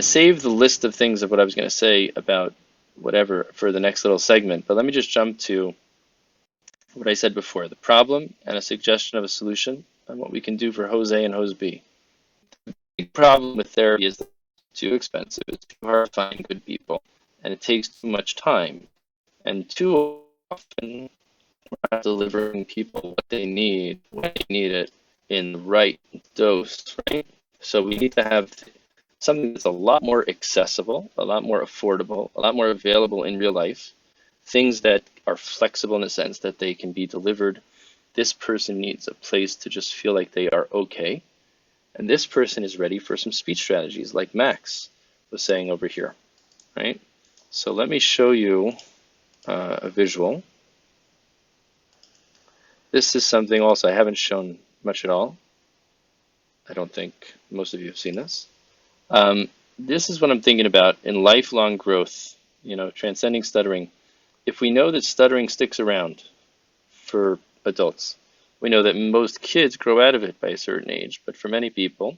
to save the list of things of what I was going to say about whatever for the next little segment, but let me just jump to what I said before, the problem and a suggestion of a solution and what we can do for hose A and hose B. The big problem with therapy is that it's too expensive, it's too hard to find good people, and it takes too much time. And too often, we're not delivering people what they need when they need it in the right dose, right? So we need to have something that's a lot more accessible, a lot more affordable, a lot more available in real life, things that are flexible in a sense that they can be delivered. This person needs a place to just feel like they are okay. And this person is ready for some speech strategies like Max was saying over here, right? So let me show you a visual. This is something also I haven't shown much at all. I don't think most of you have seen this. This is what I'm thinking about in lifelong growth, transcending stuttering. If we know that stuttering sticks around for adults, we know that most kids grow out of it by a certain age, but for many people,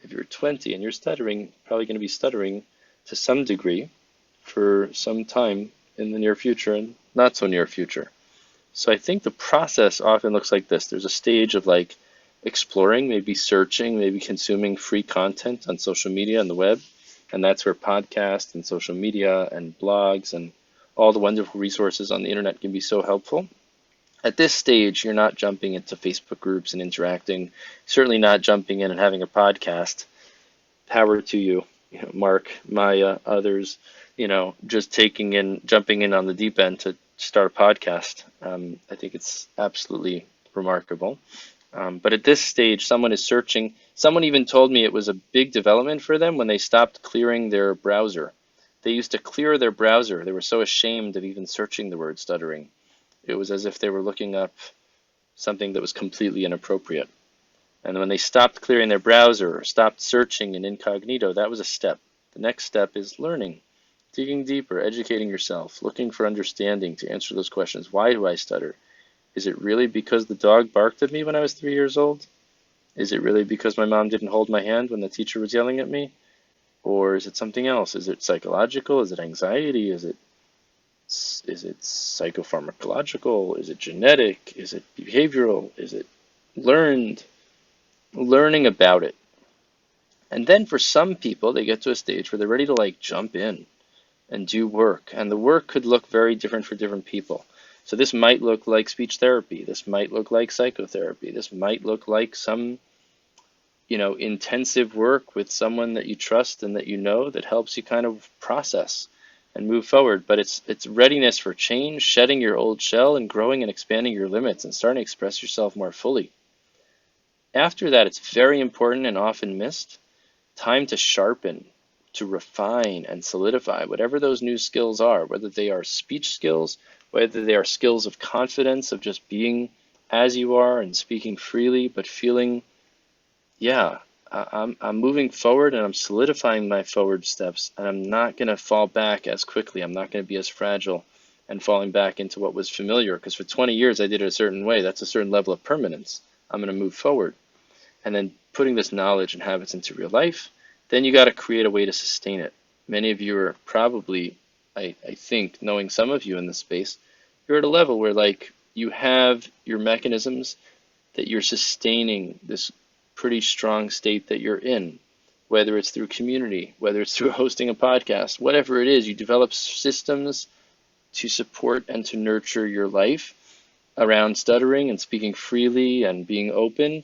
if you're 20 and you're stuttering, probably going to be stuttering to some degree for some time in the near future and not so near future. So I think the process often looks like this. There's a stage of like exploring, maybe searching, maybe consuming free content on social media and the web. And that's where podcasts and social media and blogs and all the wonderful resources on the internet can be so helpful. At this stage, you're not jumping into Facebook groups and interacting, certainly not jumping in and having a podcast. Power to you, Mark, Maya, others, just jumping in on the deep end to start a podcast. I think it's absolutely remarkable. But at this stage, someone is searching. Someone even told me it was a big development for them when they stopped clearing their browser. They used to clear their browser. They were so ashamed of even searching the word stuttering. It was as if they were looking up something that was completely inappropriate. And when they stopped clearing their browser or stopped searching in incognito, that was a step. The next step is learning, digging deeper, educating yourself, looking for understanding to answer those questions. Why do I stutter? Is it really because the dog barked at me when I was 3 years old? Is it really because my mom didn't hold my hand when the teacher was yelling at me? Or is it something else? Is it psychological? Is it anxiety? Is it psychopharmacological? Is it genetic? Is it behavioral? Is it learned? Learning about it. And then for some people, they get to a stage where they're ready to like jump in and do work. And the work could look very different for different people. So this might look like speech therapy. This might look like psychotherapy. This might look like some, intensive work with someone that you trust and that you know that helps you kind of process and move forward. But it's readiness for change, shedding your old shell and growing and expanding your limits and starting to express yourself more fully. After that, it's very important and often missed, time to sharpen, to refine and solidify whatever those new skills are, whether they are speech skills, whether they are skills of confidence, of just being as you are and speaking freely, but feeling, I'm moving forward and I'm solidifying my forward steps, and I'm not going to fall back as quickly. I'm not going to be as fragile and falling back into what was familiar, because for 20 years I did it a certain way. That's a certain level of permanence. I'm going to move forward. And then putting this knowledge and habits into real life, then you got to create a way to sustain it. Many of you are probably, I think, knowing some of you in this space, you're at a level where like you have your mechanisms that you're sustaining this pretty strong state that you're in, whether it's through community, whether it's through hosting a podcast, whatever it is, you develop systems to support and to nurture your life around stuttering and speaking freely and being open,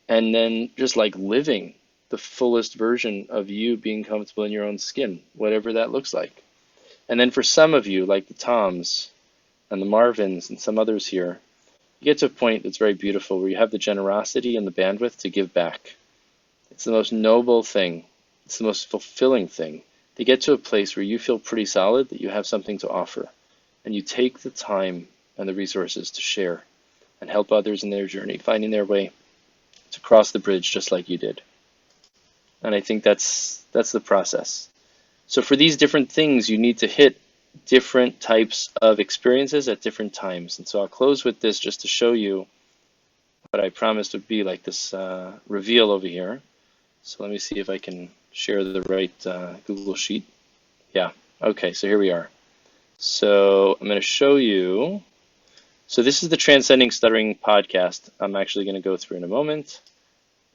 and then just like living the fullest version of you being comfortable in your own skin, whatever that looks like. And then for some of you, like the Toms and the Marvins and some others here, you get to a point that's very beautiful where you have the generosity and the bandwidth to give back. It's the most noble thing. It's the most fulfilling thing to get to a place where you feel pretty solid that you have something to offer, and you take the time and the resources to share and help others in their journey, finding their way to cross the bridge just like you did. And I think that's the process. So for these different things, you need to hit different types of experiences at different times. And so I'll close with this just to show you what I promised would be like this reveal over here. So let me see if I can share the right Google Sheet. Yeah, okay, so here we are. So I'm going to show you. So this is the Transcending Stuttering podcast I'm actually going to go through in a moment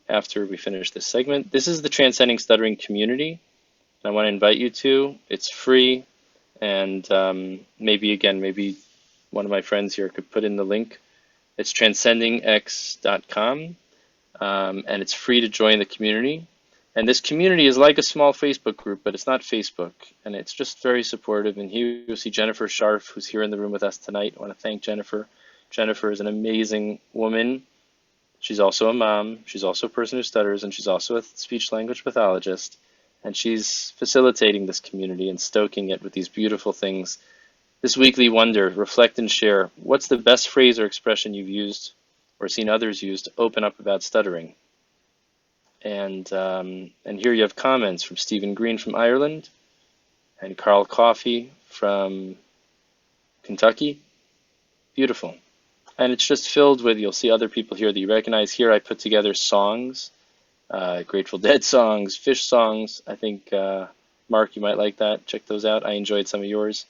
after we finish this segment. This is the Transcending Stuttering community. I want to invite you to. It's free, and maybe one of my friends here could put in the link. It's transcendingx.com, and it's free to join the community. And this community is like a small Facebook group, but it's not Facebook, and it's just very supportive. And here you'll see Jennifer Scharf, who's here in the room with us tonight. I want to thank Jennifer. Jennifer is an amazing woman. She's also a mom. She's also a person who stutters, and she's also a speech language pathologist. And she's facilitating this community and stoking it with these beautiful things. This weekly wonder, reflect and share. What's the best phrase or expression you've used or seen others use to open up about stuttering? And here you have comments from Stephen Green from Ireland and Carl Coffey from Kentucky. Beautiful. And it's just filled with, you'll see other people here that you recognize. Here I put together songs, Grateful Dead songs, Fish songs. I think, Mark, you might like that. Check those out. I enjoyed some of yours.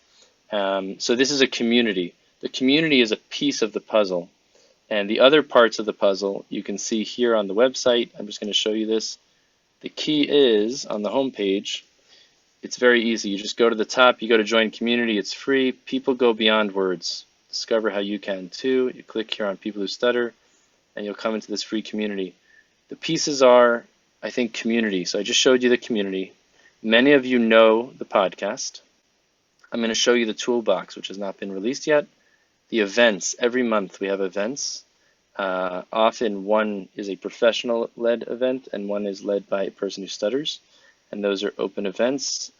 So this is a community. The community is a piece of the puzzle. And the other parts of the puzzle you can see here on the website. I'm just going to show you this. The key is on the home page. It's very easy. You just go to the top, you go to join community. It's free. People go beyond words. Discover how you can too. You click here on people who stutter and you'll come into this free community. The pieces are, I think, community. So I just showed you the community. Many of you know the podcast. I'm going to show you the toolbox, which has not been released yet. The events, every month we have events. Often one is a professional-led event and one is led by a person who stutters. And those are open events.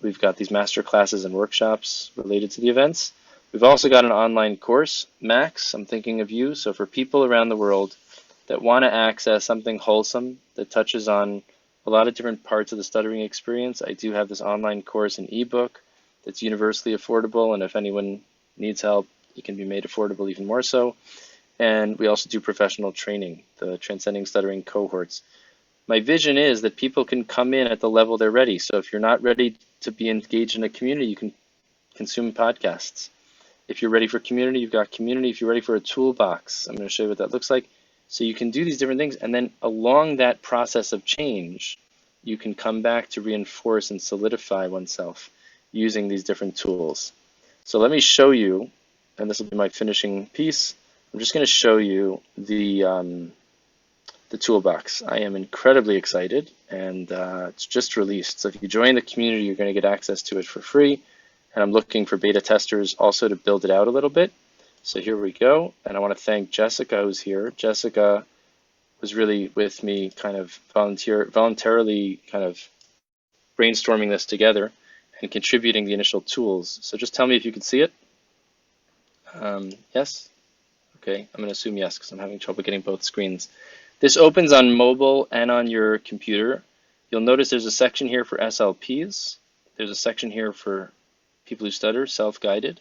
We've got these master classes and workshops related to the events. We've also got an online course. Max, I'm thinking of you. So for people around the world that want to access something wholesome that touches on a lot of different parts of the stuttering experience, I do have this online course and ebook that's universally affordable. And if anyone needs help, it can be made affordable even more so. And we also do professional training, the Transcending Stuttering cohorts. My vision is that people can come in at the level they're ready. So if you're not ready to be engaged in a community, you can consume podcasts. If you're ready for community, you've got community. If you're ready for a toolbox, I'm going to show you what that looks like. So you can do these different things. And then along that process of change, you can come back to reinforce and solidify oneself using these different tools. So let me show you, and this will be my finishing piece. I'm just going to show you the toolbox. I am incredibly excited, and it's just released. So if you join the community, you're going to get access to it for free. And I'm looking for beta testers also to build it out a little bit. So here we go. And I want to thank Jessica, who's here. Jessica was really with me, kind of voluntarily kind of brainstorming this together and contributing the initial tools. So just tell me if you can see it. Yes? Okay, I'm going to assume yes because I'm having trouble getting both screens. This opens on mobile and on your computer. You'll notice there's a section here for SLPs. There's a section here for people who stutter, self-guided.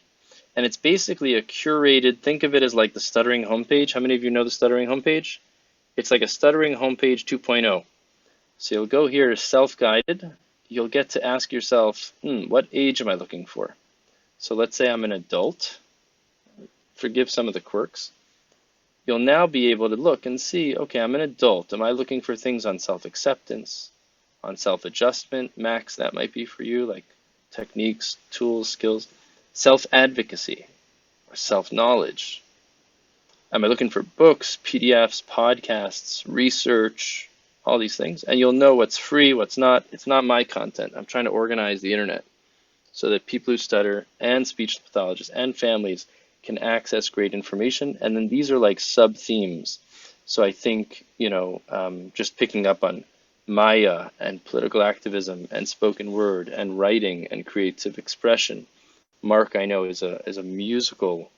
And it's basically a curated, think of it as like the Stuttering homepage. How many of you know the Stuttering homepage? It's like a Stuttering homepage 2.0. So you'll go here to self-guided. You'll get to ask yourself, what age am I looking for? So let's say I'm an adult. Forgive some of the quirks. You'll now be able to look and see, okay, I'm an adult. Am I looking for things on self-acceptance, on self-adjustment? Max, that might be for you, like techniques, tools, skills. Self-advocacy or self-knowledge. Am I looking for books, PDFs, podcasts, research, all these things? And you'll know what's free, what's not. It's not my content. I'm trying to organize the internet so that people who stutter and speech pathologists and families can access great information. And then these are like sub-themes. So I think, just picking up on Maya and political activism and spoken word and writing and creative expression. Mark, I know, is a musical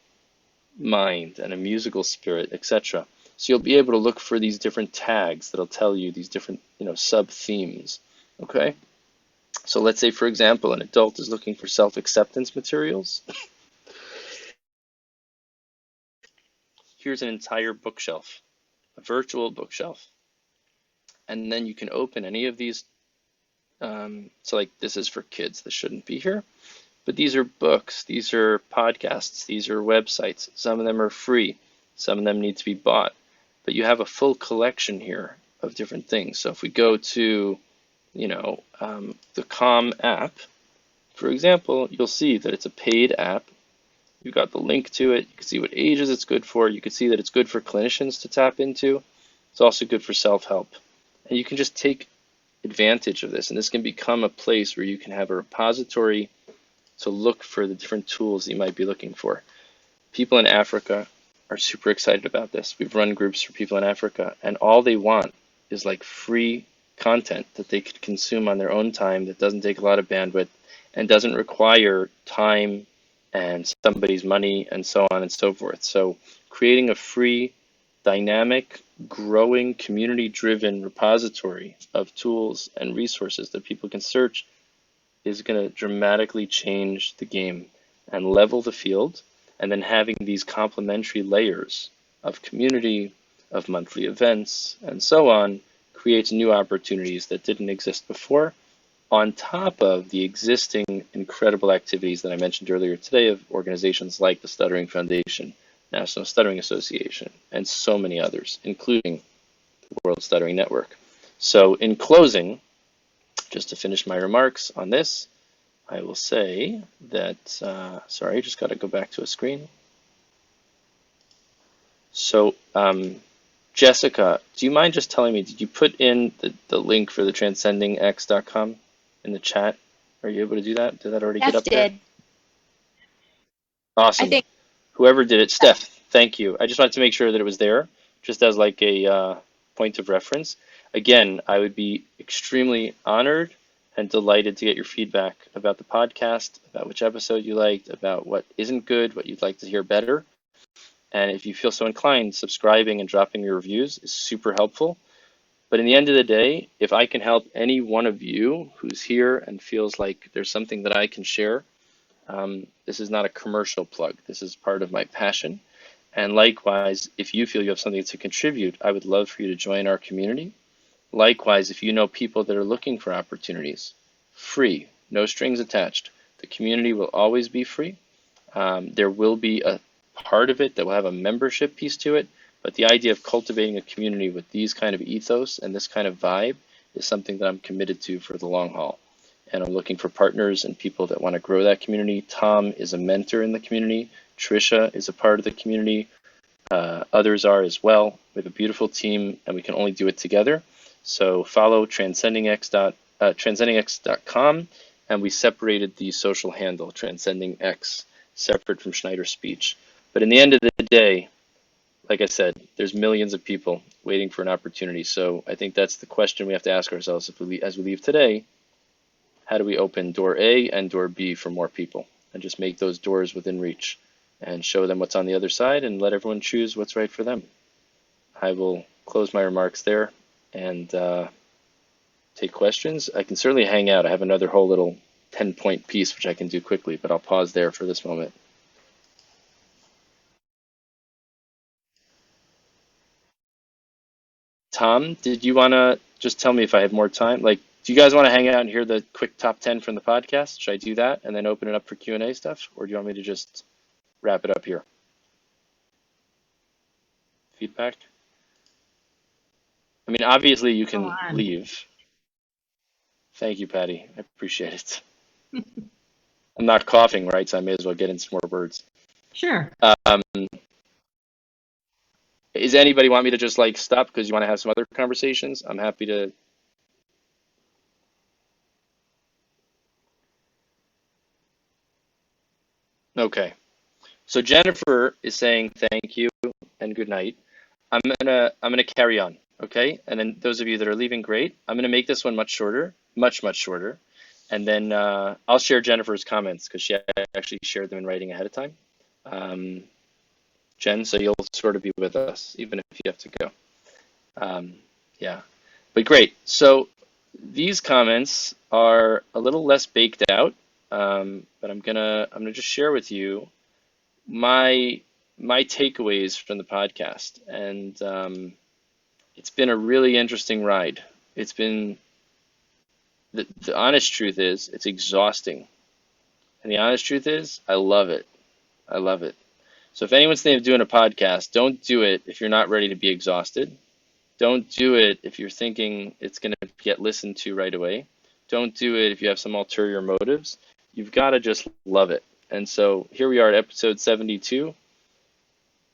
mind and a musical spirit, etc. So you'll be able to look for these different tags that'll tell you these different, sub-themes, okay? So let's say, for example, an adult is looking for self-acceptance materials. Here's an entire bookshelf, a virtual bookshelf. and then you can open any of these. So like this is for kids, this shouldn't be here, but these are books, these are podcasts, these are websites. Some of them are free, some of them need to be bought, but you have a full collection here of different things. So if we go to, the Calm app, for example, you'll see that it's a paid app. You've got the link to it. You can see what ages it's good for. You can see that it's good for clinicians to tap into. It's also good for self-help. And you can just take advantage of this. And this can become a place where you can have a repository to look for the different tools that you might be looking for. People in Africa are super excited about this. We've run groups for people in Africa, and all they want is like free content that they could consume on their own time that doesn't take a lot of bandwidth and doesn't require time and somebody's money and so on and so forth. So creating a free, dynamic, growing, community-driven repository of tools and resources that people can search is going to dramatically change the game and level the field. And then having these complementary layers of community, of monthly events, and so on, creates new opportunities that didn't exist before, on top of the existing incredible activities that I mentioned earlier today of organizations like the Stuttering Foundation, National Stuttering Association, and so many others, including the World Stuttering Network. So in closing, just to finish my remarks on this, I will say that, sorry, just got to go back to a screen. So Jessica, do you mind just telling me, did you put in the link for the transcendingx.com in the chat? Are you able to do that? Did that already get up there? Did. Awesome. I think Whoever did it, Steph, thank you. I just wanted to make sure that it was there, just as like a point of reference. Again, I would be extremely honored and delighted to get your feedback about the podcast, about which episode you liked, about what isn't good, what you'd like to hear better. And if you feel so inclined, subscribing and dropping your reviews is super helpful. But in the end of the day, if I can help any one of you who's here and feels like there's something that I can share, this is not a commercial plug. This is part of my passion. And likewise, if you feel you have something to contribute, I would love for you to join our community. Likewise, if you know people that are looking for opportunities, free, no strings attached, the community will always be free. There will be a part of it that will have a membership piece to it, but the idea of cultivating a community with these kind of ethos and this kind of vibe is something that I'm committed to for the long haul. And I'm looking for partners and people that want to grow that community. Tom is a mentor in the community. Trisha is a part of the community. Others are as well. We have a beautiful team, and we can only do it together. So follow transcendingx.com, and we separated the social handle, TranscendingX, separate from Schneider Speech. But in the end of the day, like I said, there's millions of people waiting for an opportunity. So I think that's the question we have to ask ourselves as we leave today. How do we open door A and door B for more people and just make those doors within reach and show them what's on the other side and let everyone choose what's right for them? I will close my remarks there and take questions. I can certainly hang out. I have another whole little 10-point piece which I can do quickly, but I'll pause there for this moment. Tom, did you want to just tell me if I have more time? Like, do you guys want to hang out and hear the quick top 10 from the podcast? Should I do that and then open it up for Q&A stuff? Or do you want me to just wrap it up here? Feedback? I mean, obviously you can leave. Thank you, Patty. I appreciate it. I'm not coughing, right? So I may as well get in some more words. Sure. Is anybody want me to just like stop because you want to have some other conversations? I'm happy to. Okay. So Jennifer is saying thank you and good night. I'm gonna carry on, okay? And then those of you that are leaving, great. I'm gonna make this one much shorter, much shorter, and then I'll share Jennifer's comments because she actually shared them in writing ahead of time. Jen, so you'll sort of be with us even if you have to go. Yeah, but great. So these comments are a little less baked out, but I'm gonna just share with you my takeaways from the podcast, and it's been a really interesting ride. It's been, the honest truth is, it's exhausting. And the honest truth is, I love it. I love it. So if anyone's thinking of doing a podcast, don't do it if you're not ready to be exhausted. Don't do it if you're thinking it's going to get listened to right away. Don't do it if you have some ulterior motives. You've got to just love it. And so here we are at episode 72.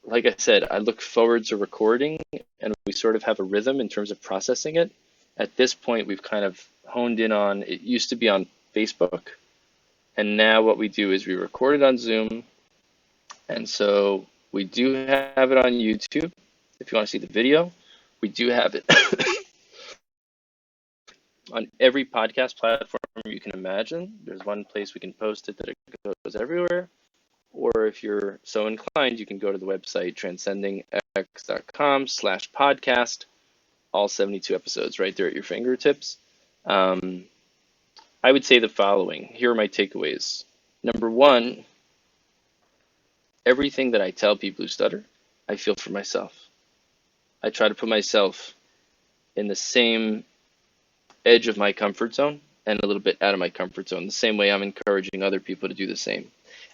Like I said, I look forward to recording, and we sort of have a rhythm in terms of processing it. At this point, we've kind of honed in on, it used to be on Facebook, and now what we do is we record it on Zoom. And so we do have it on YouTube if you want to see the video. We do have it on every podcast platform you can imagine. There's one place we can post it that it goes everywhere. Or if you're so inclined, you can go to the website transcendingx.com/podcast. All 72 episodes right there at your fingertips. I would say the following. Here are my takeaways. Number one, everything that I tell people who stutter, I feel for myself. I try to put myself in the same edge of my comfort zone and a little bit out of my comfort zone, the same way I'm encouraging other people to do the same.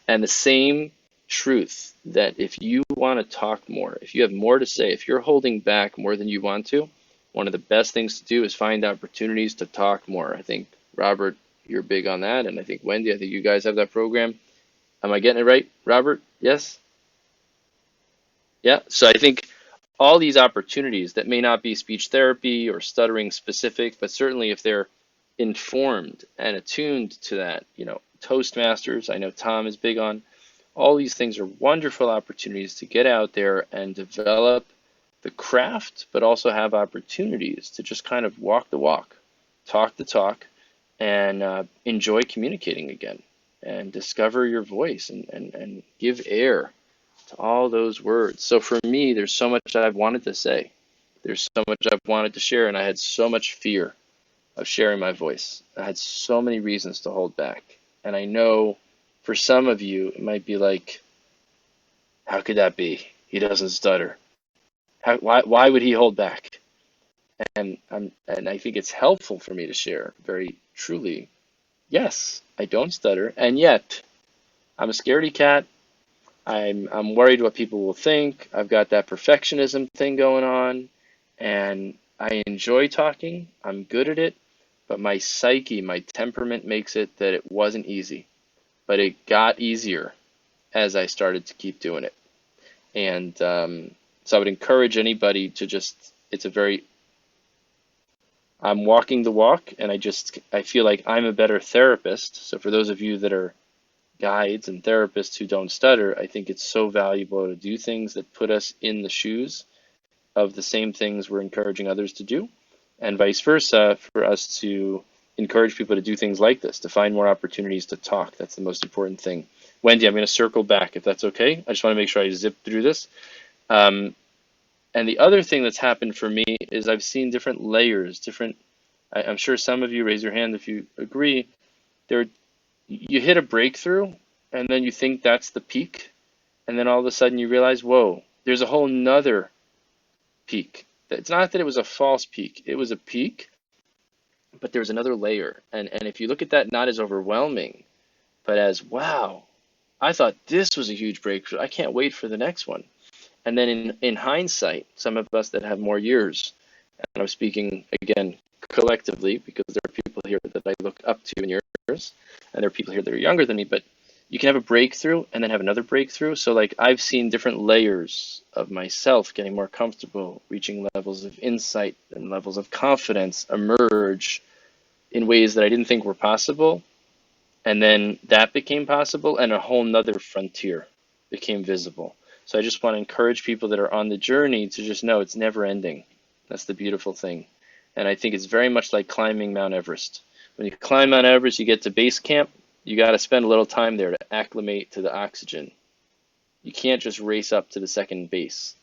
And the same truth that if you want to talk more, if you have more to say, if you're holding back more than you want to, one of the best things to do is find opportunities to talk more. I think, Robert, you're big on that. And I think, Wendy, I think you guys have that program. Am I getting it right, Robert? Yes? Yeah. So I think all these opportunities that may not be speech therapy or stuttering specific, but certainly if they're informed and attuned to that, Toastmasters, I know Tom is big on, all these things are wonderful opportunities to get out there and develop the craft, but also have opportunities to just kind of walk the walk, talk the talk, and enjoy communicating again, and discover your voice and give air to all those words. So for me, there's so much I've wanted to say. There's so much I've wanted to share, and I had so much fear of sharing my voice. I had so many reasons to hold back. And I know for some of you, it might be like, how could that be? He doesn't stutter. Why would he hold back? And I think it's helpful for me to share very truly, yes, I don't stutter, and yet I'm a scaredy cat. I'm worried what people will think. I've got that perfectionism thing going on, and I enjoy talking. I'm good at it, but my psyche, my temperament makes it that it wasn't easy. But it got easier as I started to keep doing it. And so I would encourage anybody to just, I'm walking the walk, and I feel like I'm a better therapist. So for those of you that are guides and therapists who don't stutter, I think it's so valuable to do things that put us in the shoes of the same things we're encouraging others to do, and vice versa, for us to encourage people to do things like this, to find more opportunities to talk. That's the most important thing. Wendy, I'm going to circle back if that's okay. I just want to make sure I zip through this. And the other thing that's happened for me is I've seen different layers, I'm sure some of you, raise your hand if you agree, you hit a breakthrough, and then you think that's the peak, and then all of a sudden you realize, whoa, there's a whole nother peak. It's not that it was a false peak, it was a peak, but there's another layer. And if you look at that not as overwhelming, but as, wow, I thought this was a huge breakthrough, I can't wait for the next one. And then in hindsight, some of us that have more years, and I'm speaking again collectively because there are people here that I look up to in years, and there are people here that are younger than me, but you can have a breakthrough and then have another breakthrough. So like I've seen different layers of myself getting more comfortable, reaching levels of insight and levels of confidence emerge in ways that I didn't think were possible. And then that became possible, and a whole nother frontier became visible. So I just want to encourage people that are on the journey to just know it's never ending. That's the beautiful thing. And I think it's very much like climbing Mount Everest. When you climb Mount Everest, you get to base camp, you got to spend a little time there to acclimate to the oxygen. You can't just race up to the second base.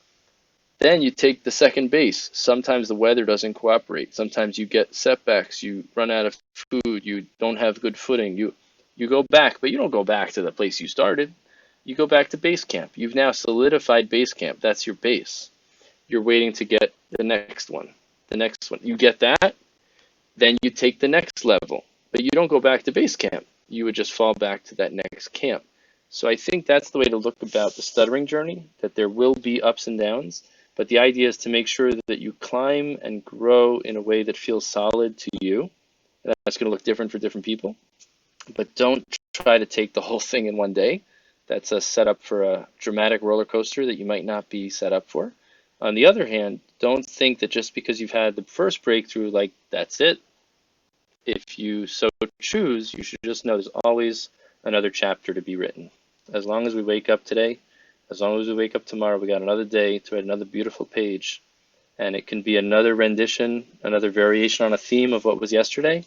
Then you take the second base. Sometimes the weather doesn't cooperate. Sometimes you get setbacks. You run out of food. You don't have good footing. You go back, but you don't go back to the place you started. You go back to base camp. You've now solidified base camp. That's your base. You're waiting to get the next one. The next one. You get that, Then you take the next level, but you don't go back to base camp. You would just fall back to that next camp. So I think that's the way to look about the stuttering journey, that there will be ups and downs, but the idea is to make sure that you climb and grow in a way that feels solid to you. And that's going to look different for different people, but don't try to take the whole thing in one day. That's a setup for a dramatic roller coaster that you might not be set up for. On the other hand, don't think that just because you've had the first breakthrough, like that's it. If you so choose, you should just know there's always another chapter to be written. As long as we wake up today, as long as we wake up tomorrow, we got another day to write another beautiful page. And it can be another rendition, another variation on a theme of what was yesterday,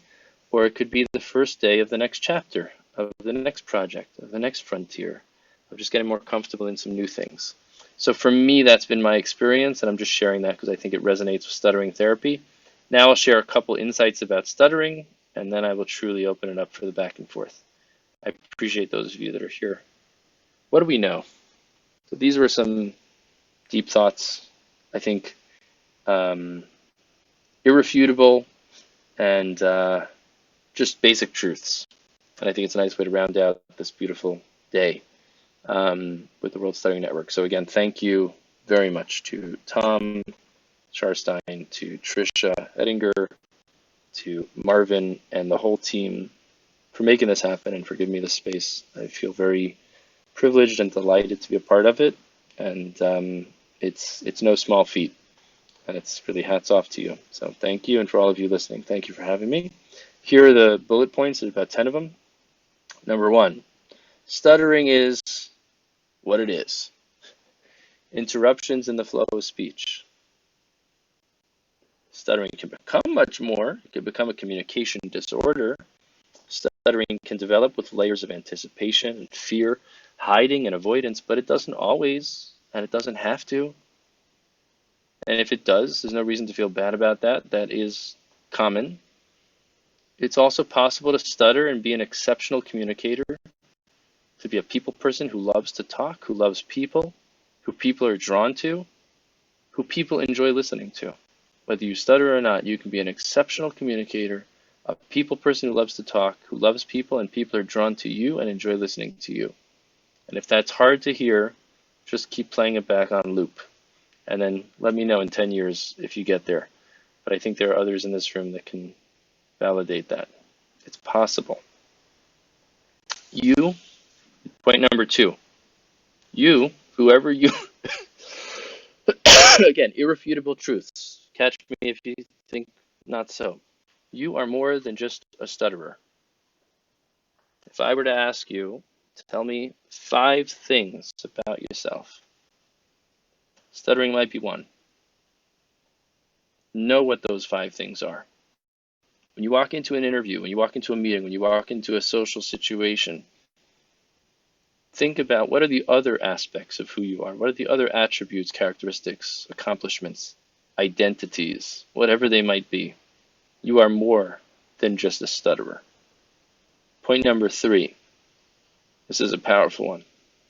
or it could be the first day of the next chapter, of the next project, of the next frontier, of just getting more comfortable in some new things. So for me, that's been my experience, and I'm just sharing that because I think it resonates with stuttering therapy. Now I'll share a couple insights about stuttering, and then I will truly open it up for the back and forth. I appreciate those of you that are here. What do we know? So these were some deep thoughts, I think, irrefutable and just basic truths. And I think it's a nice way to round out this beautiful day with the World Stuttering Network. So again, thank you very much to Tom Charstein, to Trisha Ettinger, to Marvin, and the whole team for making this happen and for giving me the space. I feel very privileged and delighted to be a part of it, and it's no small feat, and it's really hats off to you. So thank you, and for all of you listening, thank you for having me. Here are the bullet points. There's about 10 of them. Number one, stuttering is what it is. Interruptions in the flow of speech. Stuttering can become much more. It can become a communication disorder. Stuttering can develop with layers of anticipation and fear, hiding and avoidance, but it doesn't always, and it doesn't have to. And if it does, there's no reason to feel bad about that. That is common. It's also possible to stutter and be an exceptional communicator, to be a people person who loves to talk, who loves people, who people are drawn to, who people enjoy listening to. Whether you stutter or not, you can be an exceptional communicator, a people person who loves to talk, who loves people, and people are drawn to you and enjoy listening to you. And if that's hard to hear, just keep playing it back on loop. And then let me know in 10 years if you get there. But I think there are others in this room that can validate that. It's possible. You, point number two, you, whoever you, again, irrefutable truths. Catch me if you think not so. You are more than just a stutterer. If I were to ask you to tell me 5 things about yourself, stuttering might be one. Know what those 5 things are. When you walk into an interview, when you walk into a meeting, when you walk into a social situation, think about what are the other aspects of who you are? What are the other attributes, characteristics, accomplishments, identities, whatever they might be? You are more than just a stutterer. Point number 3. This is a powerful one.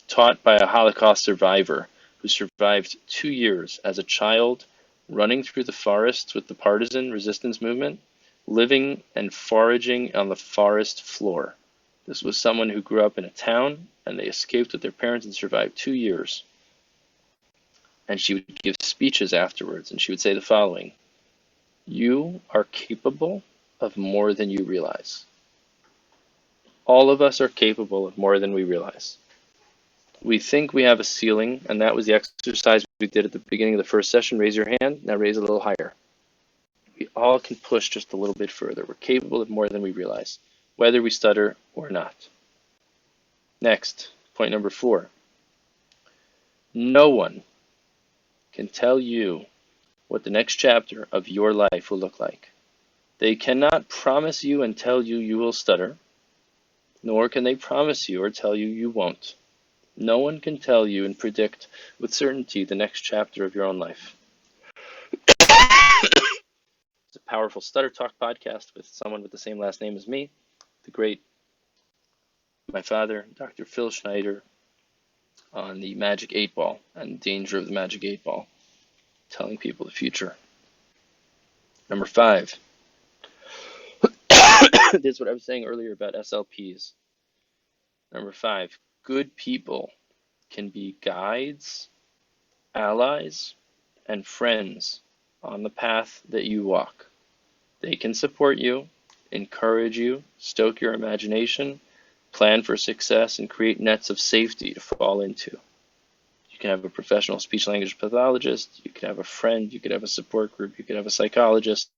Taught by a Holocaust survivor who survived 2 years as a child, running through the forests with the partisan resistance movement, living and foraging on the forest floor. This was someone who grew up in a town, and they escaped with their parents and survived 2 years. And she would give speeches afterwards, and she would say the following: you are capable of more than you realize. All of us are capable of more than we realize. We think we have a ceiling, and that was the exercise we did at the beginning of the first session. Raise your hand. Now raise it a little higher. We all can push just a little bit further. We're capable of more than we realize, whether we stutter or not. Next, point number 4. No one can tell you what the next chapter of your life will look like. They cannot promise you and tell you you will stutter, nor can they promise you or tell you you won't. No one can tell you and predict with certainty the next chapter of your own life. It's a powerful Stutter Talk podcast with someone with the same last name as me, the great, my father, Dr. Phil Schneider, on the Magic 8 Ball and danger of the Magic 8 Ball, telling people the future. Number 5. That's what I was saying earlier about SLPs. Number 5, good people can be guides, allies, and friends on the path that you walk. They can support you, encourage you, stoke your imagination, plan for success, and create nets of safety to fall into. You can have a professional speech language pathologist, you can have a friend, you could have a support group, you could have a psychologist,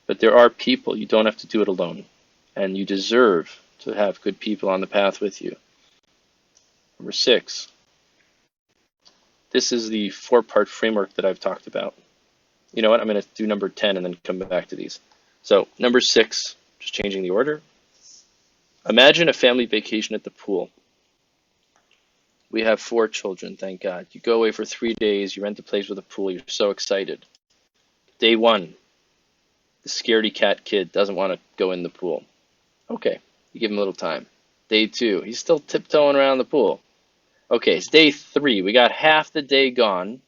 but there are people. You don't have to do it alone, and you deserve to have good people on the path with you. Number 6, this is the 4-part framework that I've talked about. You know what? I'm going to do number 10 and then come back to these. So number 6, just changing the order. Imagine a family vacation at the pool. We have 4 children, thank God. You go away for 3 days, you rent a place with a pool, you're so excited. Day 1, the scaredy cat kid doesn't want to go in the pool. Okay, you give him a little time. Day 2, he's still tiptoeing around the pool. Okay, it's day 3, we got half the day gone.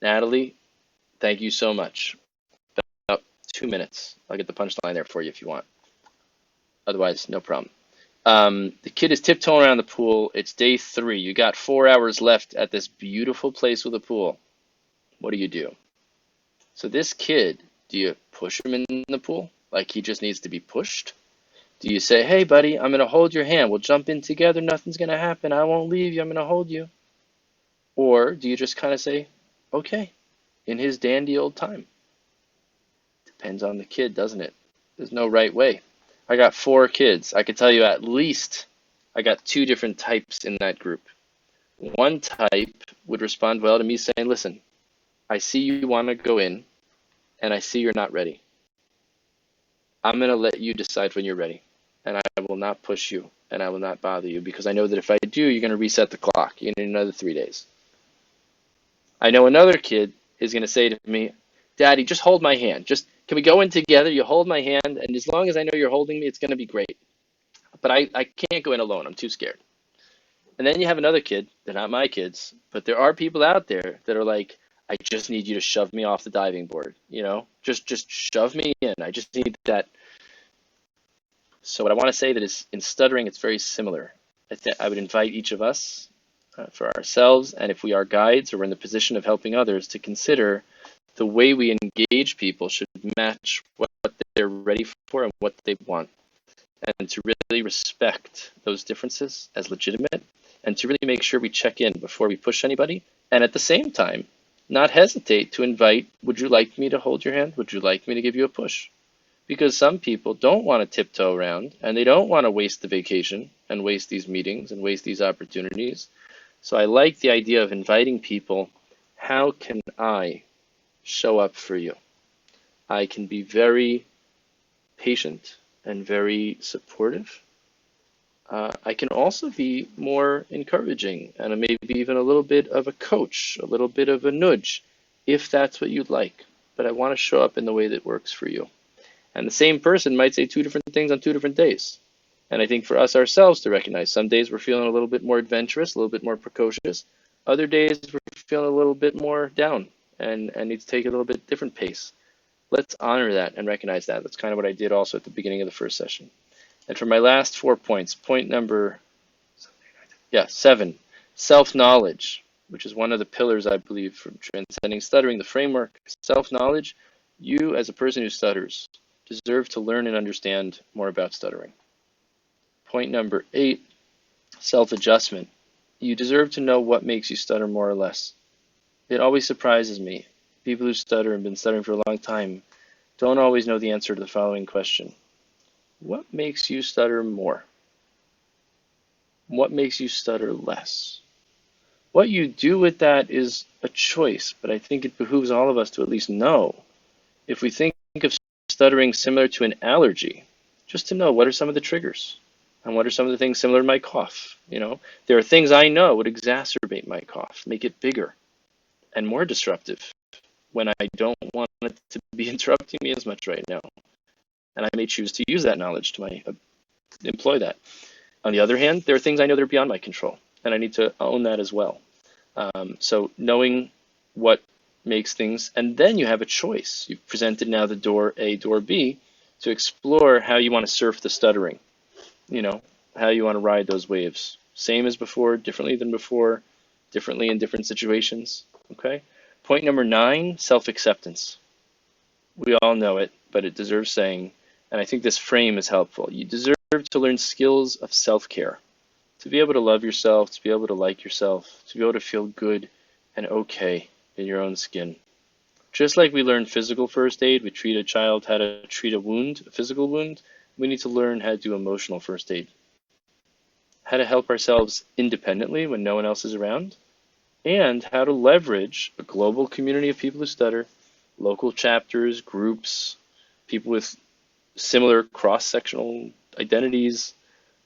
Natalie, thank you so much. About 2 minutes. I'll get the punchline there for you if you want. Otherwise, no problem. The kid is tiptoeing around the pool. It's day 3. You got 4 hours left at this beautiful place with a pool. What do? So this kid, do you push him in the pool? Like he just needs to be pushed? Do you say, hey, buddy, I'm going to hold your hand. We'll jump in together. Nothing's going to happen. I won't leave you. I'm going to hold you. Or do you just kind of say, okay, in his dandy old time? Depends on the kid, doesn't it? There's no right way. I got 4 kids. I could tell you at least I got 2 different types in that group. One type would respond well to me saying, listen, I see you want to go in, and I see you're not ready. I'm going to let you decide when you're ready, and I will not push you, and I will not bother you, because I know that if I do, you're going to reset the clock. You need another 3 days. I know another kid is going to say to me, Daddy, just hold my hand. Just can we go in together? You hold my hand, and as long as I know you're holding me, it's going to be great. But I can't go in alone. I'm too scared. And then you have another kid. They're not my kids, but there are people out there that are like, I just need you to shove me off the diving board. You know, just shove me in. I just need that. So what I want to say that is in stuttering, it's very similar. I would invite each of us for ourselves, and if we are guides or we're in the position of helping others, to consider the way we engage people should match what they're ready for and what they want, and to really respect those differences as legitimate, and to really make sure we check in before we push anybody, and at the same time, not hesitate to invite, would you like me to hold your hand? Would you like me to give you a push? Because some people don't want to tiptoe around, and they don't want to waste the vacation and waste these meetings and waste these opportunities. So I like the idea of inviting people, how can I show up for you? I can be very patient and very supportive. I can also be more encouraging and maybe even a little bit of a coach, a little bit of a nudge, if that's what you'd like. But I want to show up in the way that works for you. And the same person might say 2 different things on 2 different days. And I think for us ourselves to recognize, some days we're feeling a little bit more adventurous, a little bit more precocious. Other days we're feeling a little bit more down and need to take a little bit different pace. Let's honor that and recognize that. That's kind of what I did also at the beginning of the first session. And for my last 4 points, point number 7, self-knowledge, which is one of the pillars, I believe, from transcending stuttering, the framework. Self-knowledge, you as a person who stutters deserve to learn and understand more about stuttering. Point number 8, self-adjustment. You deserve to know what makes you stutter more or less. It always surprises me. People who stutter and have been stuttering for a long time don't always know the answer to the following question. What makes you stutter more? What makes you stutter less? What you do with that is a choice, but I think it behooves all of us to at least know. If we think of stuttering similar to an allergy, just to know what are some of the triggers and what are some of the things similar to my cough. You know, there are things I know would exacerbate my cough, make it bigger and more disruptive when I don't want it to be interrupting me as much right now. And I may choose to use that knowledge to employ that. On the other hand, there are things I know that are beyond my control, and I need to own that as well. So knowing what makes things, and then you have a choice. You've presented now the door A, door B, to explore how you want to surf the stuttering, you know, how you want to ride those waves. Same as before, differently than before, differently in different situations. Okay. Point number 9, self-acceptance. We all know it, but it deserves saying, and I think this frame is helpful. You deserve to learn skills of self-care, to be able to love yourself, to be able to like yourself, to be able to feel good and okay in your own skin. Just like we learn physical first aid, we treat a child how to treat a wound, a physical wound, we need to learn how to do emotional first aid, how to help ourselves independently when no one else is around, and how to leverage a global community of people who stutter, local chapters, groups, people with similar cross-sectional identities,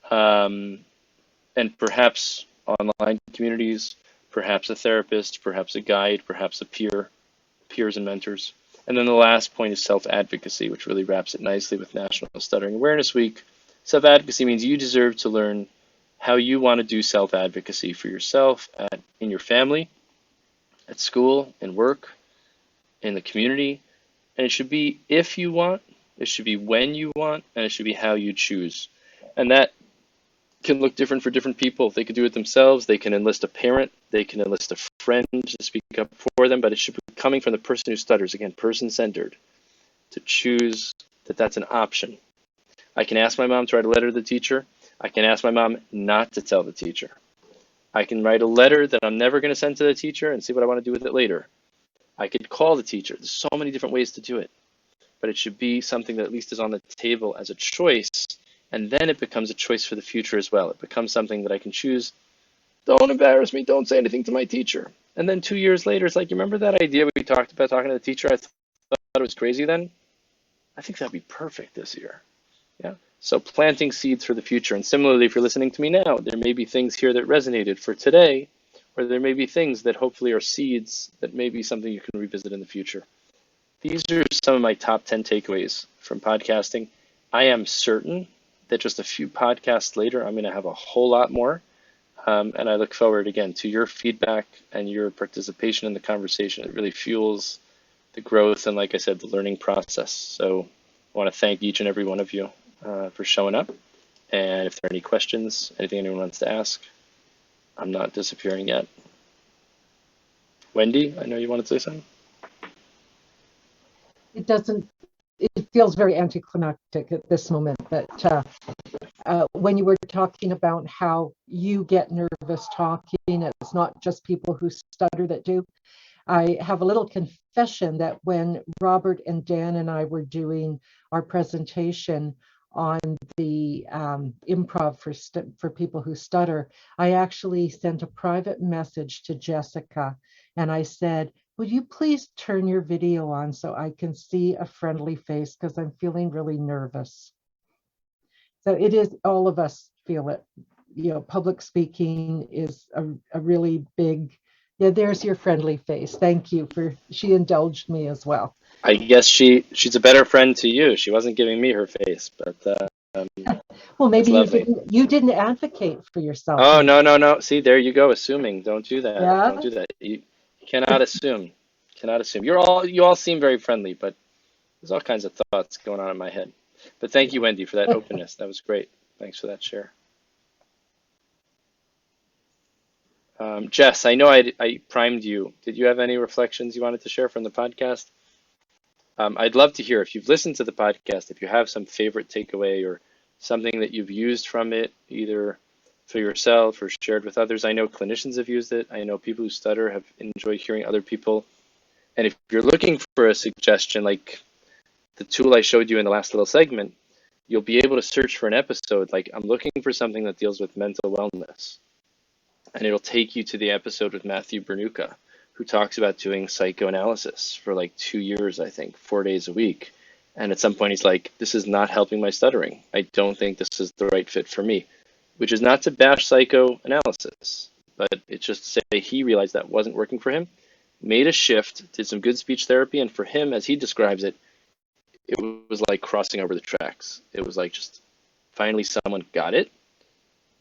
um, and perhaps online communities, perhaps a therapist, perhaps a guide, perhaps a peer, peers and mentors. And then the last point is self-advocacy, which really wraps it nicely with National Stuttering Awareness Week. Self-advocacy means you deserve to learn how you want to do self-advocacy for yourself in your family, at school, in work, in the community. And it should be if you want, it should be when you want, and it should be how you choose. And that can look different for different people. They could do it themselves. They can enlist a parent. They can enlist a friend to speak up for them. But it should be coming from the person who stutters. Again, person-centered. To choose that that's an option. I can ask my mom to write a letter to the teacher. I can ask my mom not to tell the teacher. I can write a letter that I'm never going to send to the teacher and see what I want to do with it later. I could call the teacher. There's so many different ways to do it. But it should be something that at least is on the table as a choice, and then it becomes a choice for the future as well. It becomes something that I can choose. Don't embarrass me. Don't say anything to my teacher. And then 2 years later, it's like, you remember that idea we talked about talking to the teacher? I thought it was crazy then. I think that'd be perfect this year. Yeah. So planting seeds for the future. And similarly, if you're listening to me now, there may be things here that resonated for today, or there may be things that hopefully are seeds that may be something you can revisit in the future. These are some of my top 10 takeaways from podcasting. I am certain that just a few podcasts later, I'm going to have a whole lot more. And I look forward, again, to your feedback and your participation in the conversation. It really fuels the growth and, like I said, the learning process. So I want to thank each and every one of you for showing up. And if there are any questions, anything anyone wants to ask, I'm not disappearing yet. Wendy, I know you wanted to say something. It doesn't, it feels very anticlimactic at this moment, but when you were talking about how you get nervous talking, it's not just people who stutter that do. I have a little confession that when Robert and Dan and I were doing our presentation on the improv for people who stutter, I actually sent a private message to Jessica and I said, would you please turn your video on so I can see a friendly face because I'm feeling really nervous. So it is, all of us feel it. You know, public speaking is a really big, yeah, there's your friendly face. Thank you for, she indulged me as well. I guess she's a better friend to you. She wasn't giving me her face, but Well, it's maybe lovely. you didn't advocate for yourself. Oh, Maybe. no, no, no. See, there you go, assuming. Don't do that. Yeah. Don't do that. You cannot assume. Cannot assume. You all seem very friendly, but there's all kinds of thoughts going on in my head. But thank you, Wendy, for that openness. That was great. Thanks for that share. Jess, I know I primed you. Did you have any reflections you wanted to share from the podcast? I'd love to hear if you've listened to the podcast, if you have some favorite takeaway or something that you've used from it, either for yourself or shared with others. I know clinicians have used it. I know people who stutter have enjoyed hearing other people. And if you're looking for a suggestion, like the tool I showed you in the last little segment, you'll be able to search for an episode like I'm looking for something that deals with mental wellness. And it'll take you to the episode with Matthew Bernucca, who talks about doing psychoanalysis for like 2 years, I think, 4 days a week. And at some point he's like, this is not helping my stuttering. I don't think this is the right fit for me, which is not to bash psychoanalysis, but it's just to say he realized that wasn't working for him, made a shift, did some good speech therapy, and for him, as he describes it, it was like crossing over the tracks. It was like just finally someone got it.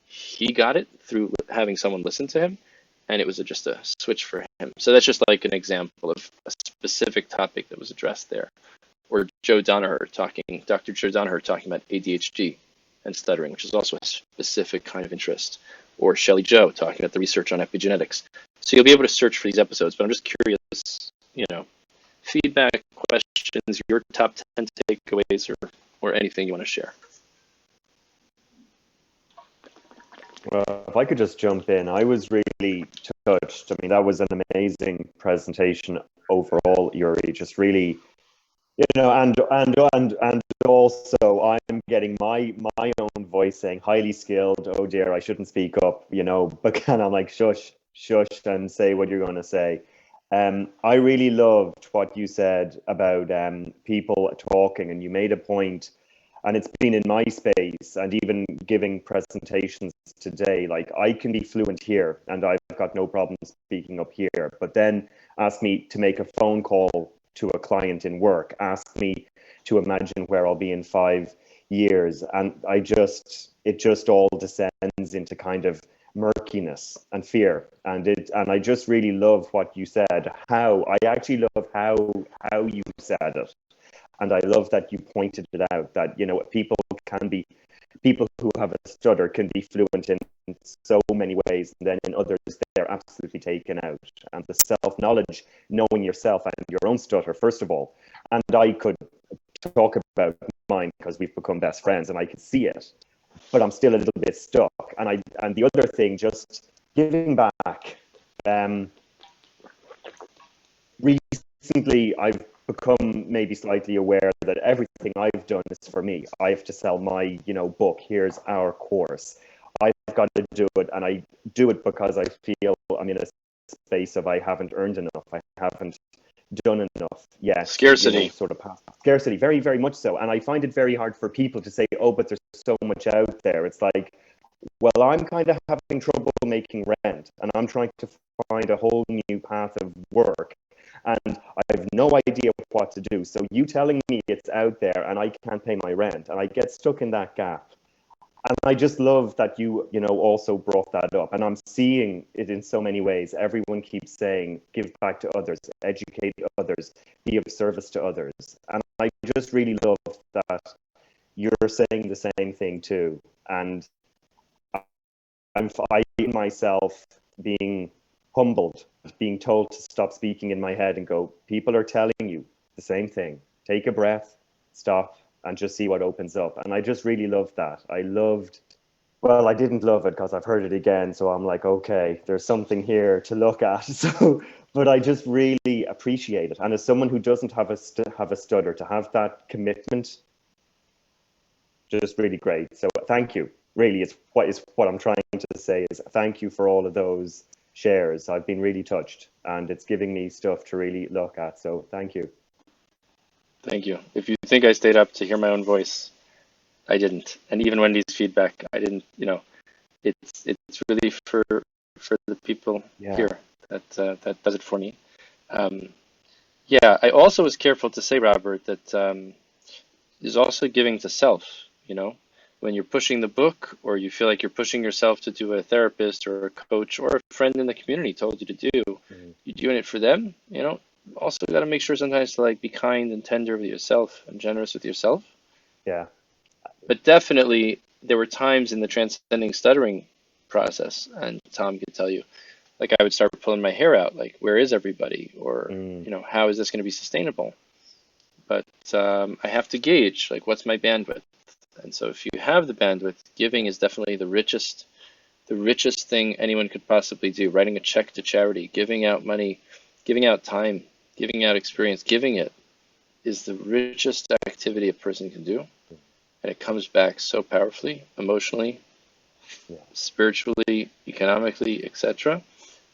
He got it through having someone listen to him, and it was just a switch for him. So that's just like an example of a specific topic that was addressed there. or Dr. Joe Donaher talking about ADHD and stuttering, which is also a specific kind of interest, or Shelley Joe talking about the research on epigenetics. So you'll be able to search for these episodes, but I'm just curious, feedback, questions, your top 10 takeaways, or anything you want to share. Well, if I could just jump in, I was really touched. I mean, that was an amazing presentation overall, Yuri. Just really, and also I'm getting my own voice saying highly skilled. Oh dear, I shouldn't speak up, but kind of like shush, and say what you're going to say. I really loved what you said about people talking, and you made a point, and it's been in my space, and even giving presentations today. Like, I can be fluent here, and I've got no problem speaking up here, but then ask me to make a phone call to a client in work, ask me to imagine where I'll be in 5 years, and it just all descends into kind of murkiness and fear, and I just really love what you said. I actually love how you said it, and I love that you pointed it out, that people who have a stutter can be fluent in so many ways, and then in others they're absolutely taken out. And the self-knowledge, knowing yourself and your own stutter first of all, and I could talk about mine because we've become best friends and I can see it, but I'm still a little bit stuck. And the other thing, just giving back. Recently, I've become maybe slightly aware that everything I've done is for me. I have to sell my, book. Here's our course. I've got to do it, and I do it because I feel I'm in a space of I haven't earned enough. I haven't done enough yet. Scarcity. Sort of past scarcity, very, very much so. And I find it very hard for people to say, oh, but there's so much out there. It's like, well, I'm kind of having trouble making rent, and I'm trying to find a whole new path of work, and I have no idea what to do. So you telling me it's out there and I can't pay my rent, and I get stuck in that gap. And I just love that you also brought that up. And I'm seeing it in so many ways. Everyone keeps saying, give back to others, educate others, be of service to others. And I just really love that you're saying the same thing too. And I find myself being humbled, being told to stop speaking in my head and go, people are telling you the same thing. Take a breath, stop, and just see what opens up. And I just really loved that. I didn't love it because I've heard it again. So I'm like, okay, there's something here to look at. So, but I just really appreciate it. And as someone who doesn't have a stutter, to have that commitment, just really great. So thank you. Really, is what I'm trying to say is thank you for all of those shares. I've been really touched, and it's giving me stuff to really look at. So thank you. Thank you. If you think I stayed up to hear my own voice, I didn't. And even Wendy's feedback, I didn't. It's really for the people here that does it for me. I also was careful to say, Robert, that is also giving to self. When you're pushing the book, or you feel like you're pushing yourself to do what a therapist or a coach or a friend in the community told you to do, you're doing it for them. Also got to make sure sometimes to be kind and tender with yourself and generous with yourself. Yeah. But definitely there were times in the transcending stuttering process, and Tom could tell you, I would start pulling my hair out, where is everybody? Or, how is this going to be sustainable? But I have to gauge, what's my bandwidth? And so if you have the bandwidth, giving is definitely the richest thing anyone could possibly do. Writing a check to charity, giving out money, giving out time, giving out experience, giving it is the richest activity a person can do. And it comes back so powerfully, emotionally, spiritually, economically, etc.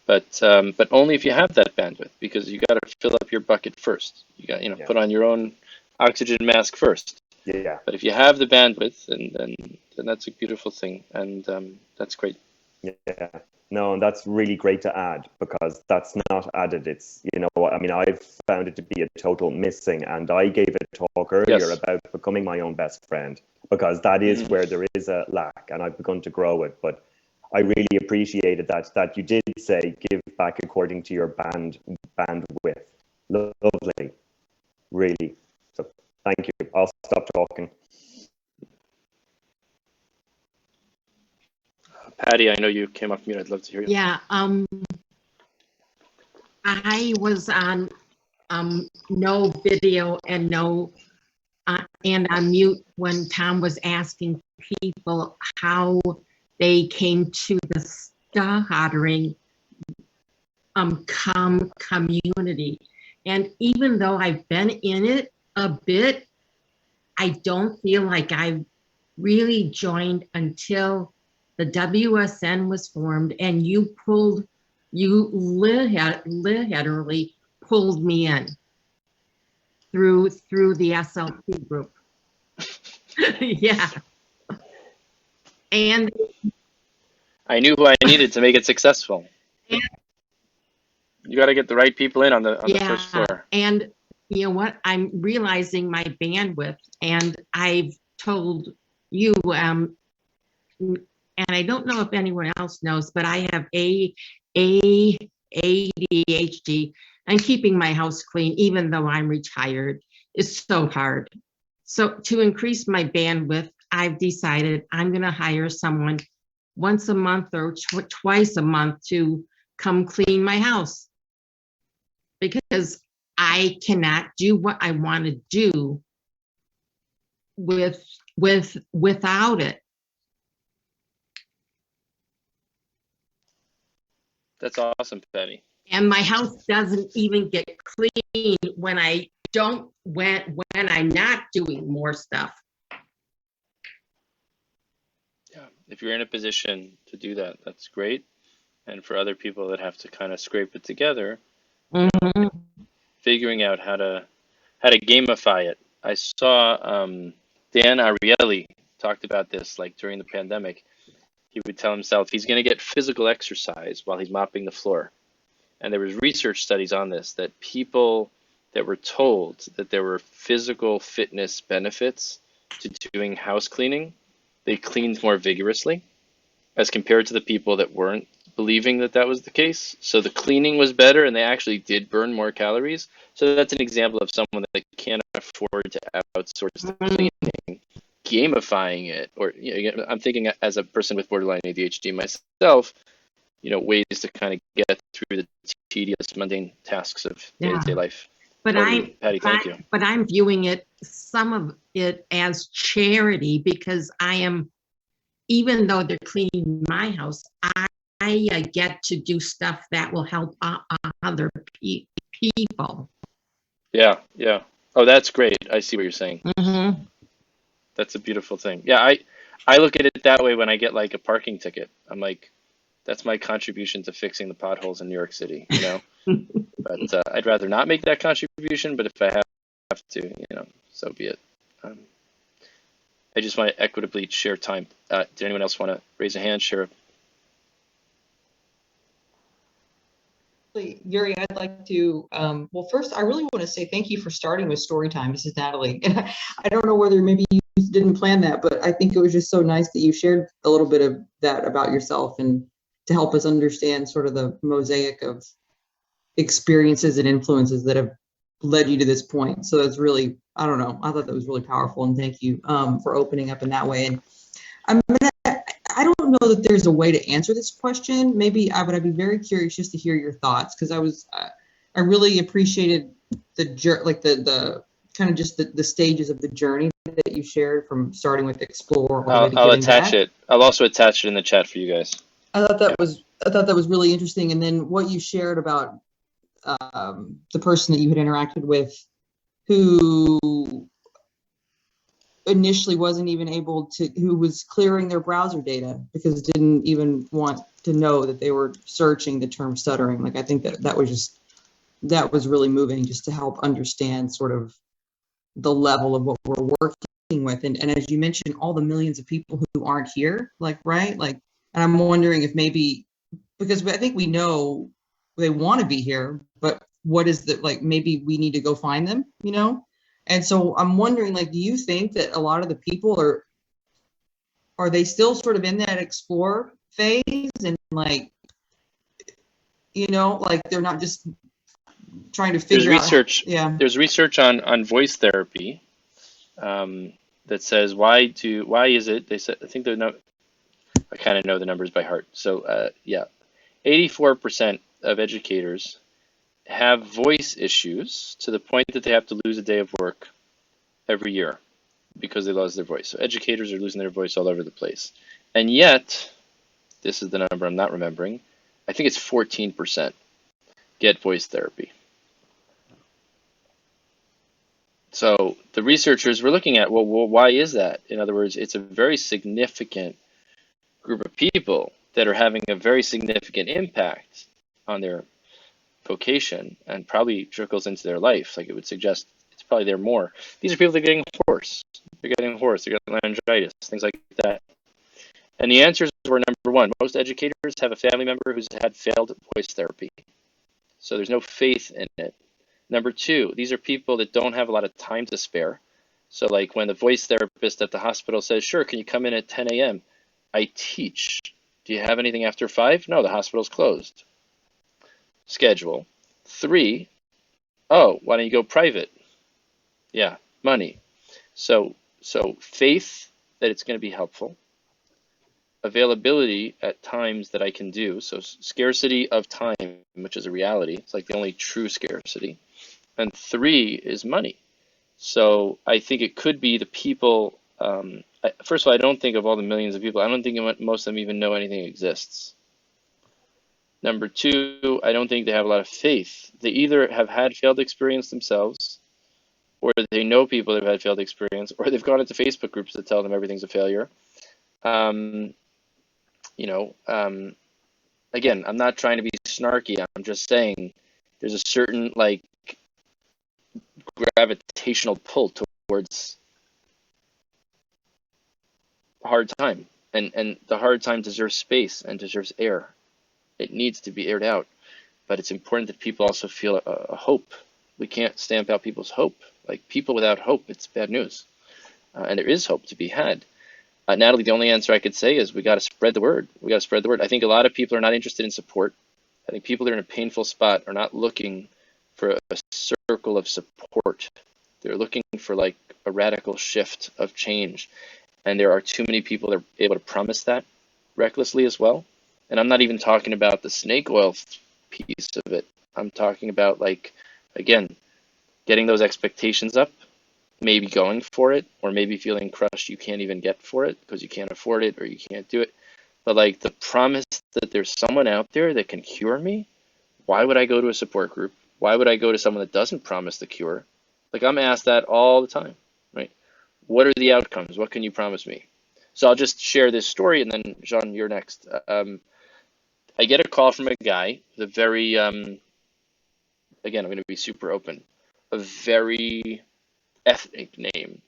But only if you have that bandwidth, because you got to fill up your bucket first. You got put on your own oxygen mask first. Yeah. But if you have the bandwidth, then that's a beautiful thing, and that's great. Yeah. No, and that's really great to add, because that's not added. It's, I've found it to be a total missing, and I gave a talk earlier about becoming my own best friend, because that is where there is a lack, and I've begun to grow it. But I really appreciated that you did say give back according to your bandwidth. Lovely, really. So Patty, I know you came off mute. I'd love to hear you. Yeah, I was on no video and no and on mute when Tom was asking people how they came to the stuttering community. And even though I've been in it a bit, I don't feel like I really joined until the WSN was formed and you literally pulled me in through the SLP group. Yeah. And I knew who I needed to make it successful. And, you got to get the right people in on the first floor. And you know what? I'm realizing my bandwidth, and I've told you, and I don't know if anyone else knows, but I have ADHD, and keeping my house clean, even though I'm retired, is so hard. So to increase my bandwidth, I've decided I'm going to hire someone once a month or twice a month to come clean my house, because I cannot do what I want to do without it. That's awesome, Patty. And my house doesn't even get clean when I don't when I'm not doing more stuff. Yeah, if you're in a position to do that, that's great. And for other people that have to kind of scrape it together, figuring out how to gamify it. I saw Dan Ariely talked about this, like during the pandemic. He would tell himself he's going to get physical exercise while he's mopping the floor. And there was research studies on this, that people that were told that there were physical fitness benefits to doing house cleaning, they cleaned more vigorously as compared to the people that weren't believing that that was the case. So the cleaning was better and they actually did burn more calories. So that's an example of someone that can't afford to outsource the cleaning, gamifying it. Or I'm thinking as a person with borderline ADHD myself, ways to kind of get through the tedious, mundane tasks of day-to-day life. But Patty, thank you. But I'm viewing it, some of it, as charity, because I am, even though they're cleaning my house, I get to do stuff that will help other people. Yeah. Oh, that's great. I see what you're saying. That's a beautiful thing. Yeah, I look at it that way when I get like a parking ticket. I'm like, that's my contribution to fixing the potholes in New York City, But I'd rather not make that contribution, but if I have to, so be it. I just want to equitably share time. Did anyone else want to raise a hand, share? Yuri, I'd like to, well, first, I really want to say thank you for starting with story time, Mrs. Natalie. I don't know whether maybe you didn't plan that, but I think it was just so nice that you shared a little bit of that about yourself, and to help us understand sort of the mosaic of experiences and influences that have led you to this point. So that's really, I don't know, I thought that was really powerful, and thank you for opening up in that way. And I don't know that there's a way to answer this question. Maybe I'd be very curious just to hear your thoughts, because I really appreciated the kind of just the stages of the journey that you shared, from starting with explore. I'll attach it. I'll also attach it in the chat for you guys. I thought that was really interesting. And then what you shared about the person that you had interacted with, who initially wasn't even able to, who was clearing their browser data because didn't even want to know that they were searching the term stuttering. Like, I think that was really moving, just to help understand sort of the level of what we're working with. And as you mentioned, all the millions of people who aren't here, right? And I'm wondering if maybe, because I think we know they want to be here, but what is maybe we need to go find them, And so I'm wondering, do you think that a lot of the people are they still sort of in that explore phase, and they're not just trying to figure out. There's research on voice therapy that says why is it, they said, I think they're not, I kind of know the numbers by heart. So yeah, 84% of educators have voice issues to the point that they have to lose a day of work every year because they lost their voice. So educators are losing their voice all over the place. And yet, this is the number I'm not remembering, I think it's 14% get voice therapy. So the researchers were looking at, well, why is that? In other words, it's a very significant group of people that are having a very significant impact on their vocation and probably trickles into their life. Like it would suggest it's probably there more. These are people that are getting hoarse. They're getting hoarse. They're getting laryngitis, things like that. And the answers were number one, most educators have a family member who's had failed voice therapy. So there's no faith in it. Number two, these are people that don't have a lot of time to spare. So like when the voice therapist at the hospital says, sure, can you come in at 10 a.m.? I teach. Do you have anything after 5? No, the hospital's closed. Schedule. 3, oh, why don't you go private? Yeah, money. So faith that it's going to be helpful. Availability at times that I can do. So scarcity of time, which is a reality. It's like the only true scarcity. And 3 is money. So I think it could be the people. First of all, I don't think of all the millions of people, I don't think most of them even know anything exists. Number 2, I don't think they have a lot of faith. They either have had failed experience themselves, or they know people that have had failed experience, or they've gone into Facebook groups that tell them everything's a failure. Again, I'm not trying to be snarky. I'm just saying there's a certain like gravitational pull towards hard time, and the hard time deserves space and deserves air. It needs to be aired out, but it's important that people also feel a hope. We can't stamp out people's hope. Like people without hope, it's bad news. And there is hope to be had. Natalie, the only answer I could say is we got to spread the word. We got to spread the word. I think a lot of people are not interested in support. I think people that are in a painful spot are not looking for a circle of support. They're looking for like a radical shift of change. And there are too many people that are able to promise that recklessly as well. And I'm not even talking about the snake oil piece of it. I'm talking about like, again, getting those expectations up, maybe going for it, or maybe feeling crushed you can't even get for it because you can't afford it or you can't do it. But like the promise that there's someone out there that can cure me, why would I go to a support group? Why would I go to someone that doesn't promise the cure? Like I'm asked that all the time, right? What are the outcomes? What can you promise me? So I'll just share this story and then Jean, you're next. I get a call from a guy, the very, again, I'm going to be super open, a very ethnic name.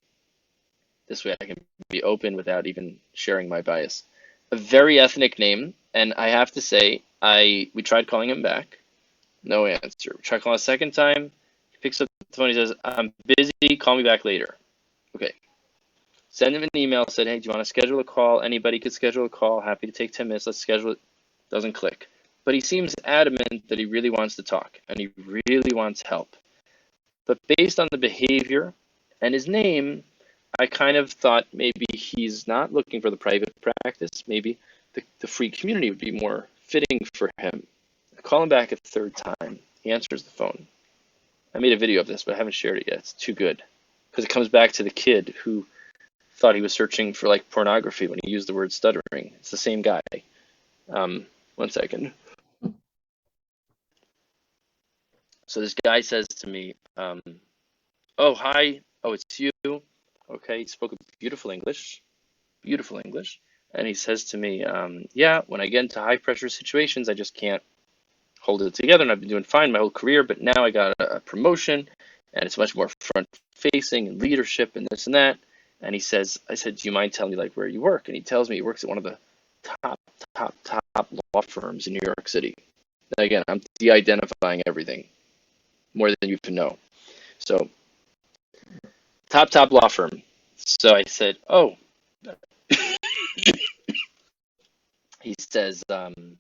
This way I can be open without even sharing my bias. A very ethnic name, and I have to say, we tried calling him back, no answer. We tried calling a second time, he picks up the phone, he says, I'm busy, call me back later. Okay. Send him an email, said, hey, do you want to schedule a call? Anybody could schedule a call, happy to take 10 minutes, let's schedule it. Doesn't click. But he seems adamant that he really wants to talk, and he really wants help. But based on the behavior and his name, I kind of thought maybe he's not looking for the private practice. Maybe the free community would be more fitting for him. I call him back a third time. He answers the phone. I made a video of this, but I haven't shared it yet. It's too good. Because it comes back to the kid who thought he was searching for like pornography when he used the word stuttering. It's the same guy. 1 second. So this guy says to me, oh, hi. Oh, it's you. Okay, he spoke beautiful English. Beautiful English. And he says to me, yeah, when I get into high pressure situations, I just can't hold it together. And I've been doing fine my whole career, but now I got a promotion and it's much more front facing and leadership and this and that. And he says, I said, do you mind telling me like where you work? And he tells me he works at one of the top law firms in New York City. And again, I'm de-identifying everything more than you can know. So top law firm. So I said, oh, he says, can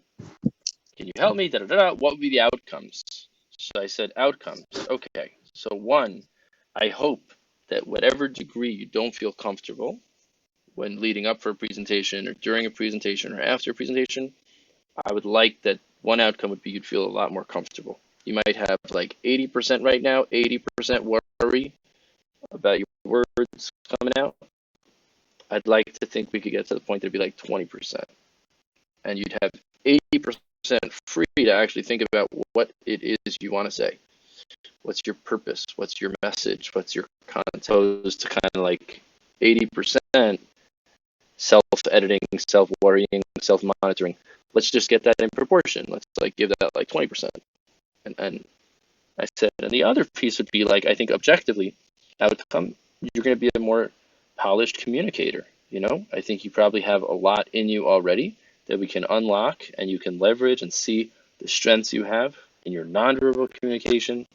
you help me? What would be the outcomes? So I said, outcomes. Okay. So 1, I hope that whatever degree you don't feel comfortable, when leading up for a presentation or during a presentation or after a presentation, I would like that one outcome would be you'd feel a lot more comfortable. You might have like 80% right now, 80% worry about your words coming out. I'd like to think we could get to the point that it'd be like 20%. And you'd have 80% free to actually think about what it is you want to say. What's your purpose? What's your message? What's your content? Opposed to kind of like 80% self-editing, self-worrying, self-monitoring. Let's just get that in proportion. Let's like give that like 20%. And I said, and the other piece would be like, I think objectively, outcome, you're going to be a more polished communicator. You know, I think you probably have a lot in you already that we can unlock, and you can leverage and see the strengths you have in your nonverbal communication,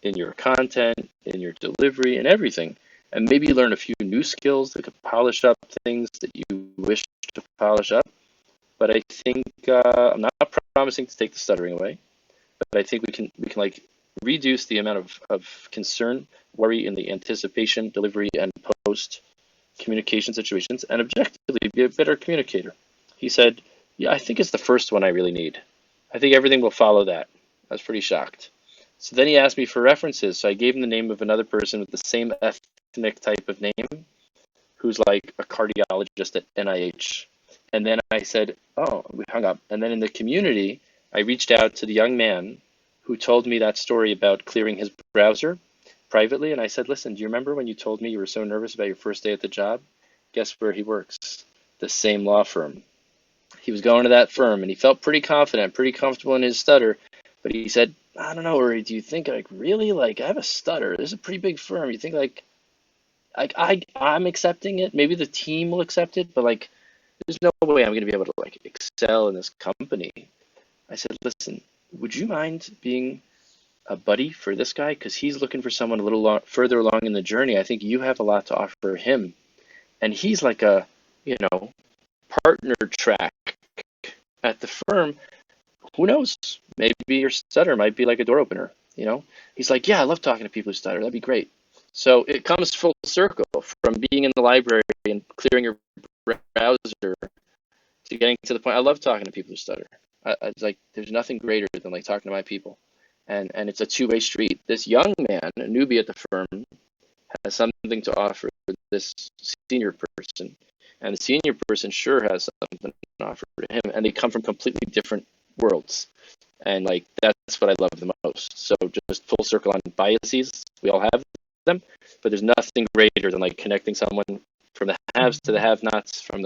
in your content, in your delivery, and everything. And maybe learn a few new skills that could polish up things that you wish to polish up. But I think I'm not promising to take the stuttering away, but I think we can like reduce the amount of concern, worry in the anticipation, delivery, and post communication situations, and objectively be a better communicator. He said, yeah, I think it's the first one I really need. I think everything will follow that. I was pretty shocked. So then he asked me for references. So I gave him the name of another person with the same ethnic type of name, who's like a cardiologist at NIH. And then I said, oh, we hung up. And then in the community, I reached out to the young man who told me that story about clearing his browser privately. And I said, listen, do you remember when you told me you were so nervous about your first day at the job? Guess where he works? The same law firm. He was going to that firm and he felt pretty confident, pretty comfortable in his stutter. But he said, I don't know, Uri, do you think like really like I have a stutter? This is a pretty big firm. You think like I'm accepting it? Maybe the team will accept it, but like there's no way I'm going to be able to like excel in this company. I said, listen, would you mind being a buddy for this guy? Because he's looking for someone a little further along in the journey. I think you have a lot to offer him. And he's like a, partner track at the firm. Who knows? Maybe your stutter might be like a door opener, He's like, yeah, I love talking to people who stutter. That'd be great. So it comes full circle from being in the library and clearing your browser to getting to the point. I love talking to people who stutter. It's like there's nothing greater than like talking to my people, and it's a two-way street. This young man, a newbie at the firm, has something to offer this senior person, and the senior person sure has something to offer to him, and they come from completely different worlds, and like that's what I love the most. So just full circle on biases, we all have them, but there's nothing greater than like connecting someone from the haves to the have-nots, from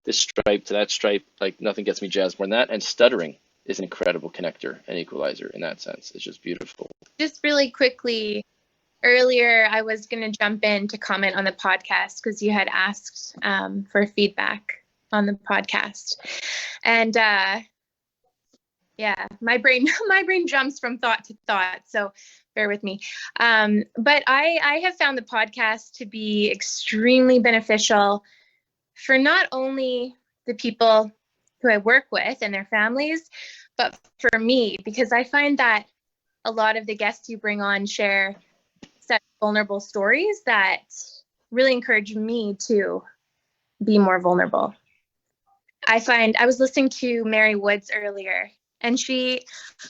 this stripe to that stripe. Like nothing gets me jazzed more than that. And stuttering is an incredible connector and equalizer in that sense. It's just beautiful. Just really quickly, earlier I was going to jump in to comment on the podcast because you had asked for feedback on the podcast. And yeah, my brain jumps from thought to thought, so bear with me. But I have found the podcast to be extremely beneficial for not only the people who I work with and their families, but for me, because I find that a lot of the guests you bring on share such vulnerable stories that really encourage me to be more vulnerable. I was listening to Mary Woods earlier, and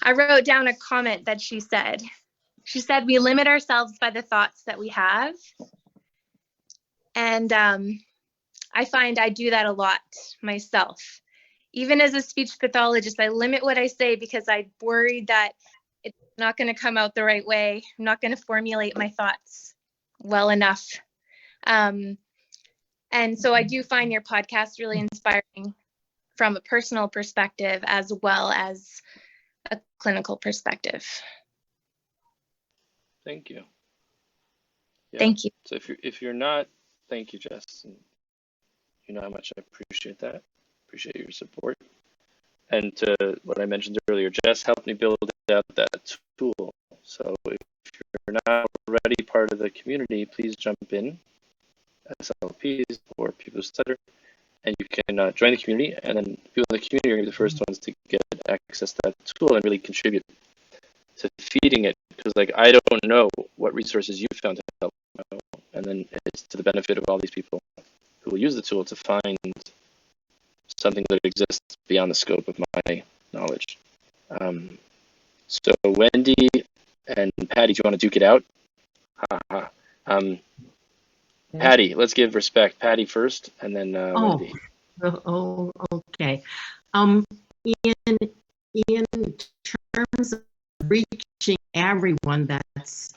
I wrote down a comment that she said, we limit ourselves by the thoughts that we have. And I find I do that a lot myself. Even as a speech pathologist, I limit what I say because I'm worried that it's not going to come out the right way. I'm not going to formulate my thoughts well enough. And so I do find your podcast really inspiring from a personal perspective as well as a clinical perspective. Thank you. Yeah. Thank you. So if you're not, thank you, Jess. And you know how much I appreciate that. Appreciate your support. And to what I mentioned earlier, Jess helped me build out that tool. So if you're not already part of the community, please jump in, SLPs or people who stutter, and you can join the community. And then people in the community are going to be the first ones to get access to that tool and really contribute to feeding it. Because like I don't know what resources you found to help, and then it's to the benefit of all these people who will use the tool to find something that exists beyond the scope of my knowledge. So Wendy and Patty, do you want to duke it out? Ha ha. Patty, let's give respect. Patty first, and then Wendy. Oh, okay. In terms of reaching everyone that's